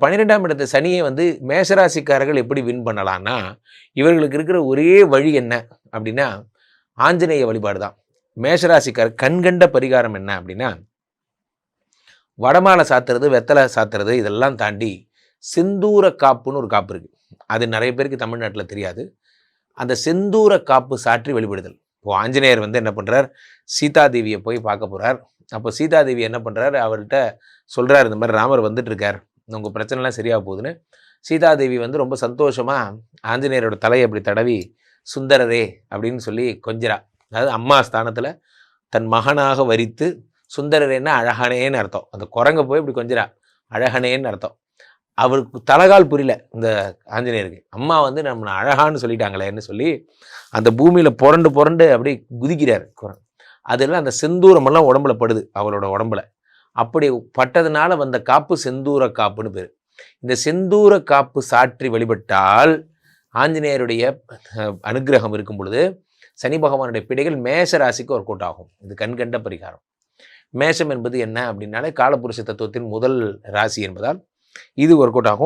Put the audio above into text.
12ஆம் இடத்து சனியை வந்து மேஷராசிக்காரர்கள் எப்படி வின் பண்ணலான்னா, இவர்களுக்கு இருக்கிற ஒரே வழி என்ன அப்படின்னா, ஆஞ்சநேய வழிபாடு தான். மேஷராசிக்காரர் கண்கண்ட பரிகாரம் என்ன அப்படின்னா, வடமாலை சாத்துறது, வெத்தலை சாத்துறது இதெல்லாம் தாண்டி செந்தூர காப்புன்னு ஒரு காப்பு இருக்குது. அது நிறைய பேருக்கு தமிழ்நாட்டில் தெரியாது. அந்த செந்தூர காப்பு சாற்றி வழிபடுதல். இப்போ ஆஞ்சநேயர் வந்து என்ன பண்ணுறார், சீதாதேவியை போய் பார்க்க போகிறார். அப்போ சீதாதேவி என்ன பண்ணுறார், அவர்கிட்ட சொல்கிறார், இந்த மாதிரி ராமர் வந்துட்டு இருக்கார், உங்கள் பிரச்சனைலாம் சரியாக போகுதுன்னு. சீதாதேவி வந்து ரொம்ப சந்தோஷமாக ஆஞ்சநேயரோட தலையை அப்படி தடவி சுந்தரரே அப்படின்னு சொல்லி கொஞ்சிரா. அதாவது அம்மா ஸ்தானத்தில் தன் மகனாக வரித்து சுந்தரரேன்னா அழகனேன்னு அர்த்தம். அந்த குரங்க போய் இப்படி கொஞ்சிரா, அழகனேன்னு அர்த்தம். அவருக்கு தலகால் புரியல இந்த ஆஞ்சநேயருக்கு. அம்மா வந்து நம்ம அழகான்னு சொல்லிட்டாங்களேன்னு சொல்லி அந்த பூமியில் புரண்டு புரண்டு அப்படி குதிக்கிறார் குரங்கு. அதெல்லாம் அந்த செந்தூரமெல்லாம் உடம்புல படுது, அவளோட உடம்புல. அப்படி பட்டதுனால வந்த காப்பு செந்தூர காப்புன்னு பேர். இந்த செந்தூர காப்பு சாற்றி வழிபட்டால் ஆஞ்சநேயருடைய அனுகிரகம் இருக்கும் பொழுது சனி பகவானுடைய பிடைகள் மேஷ ராசிக்கு ஒர்க் அவுட் ஆகும். இது கண்கண்ட பரிகாரம். மேஷம் என்பது என்ன அப்படின்னாலே காலபுருஷ தத்துவத்தின் முதல் ராசி என்பதால் இது ஒர்க் அவுட் ஆகும்.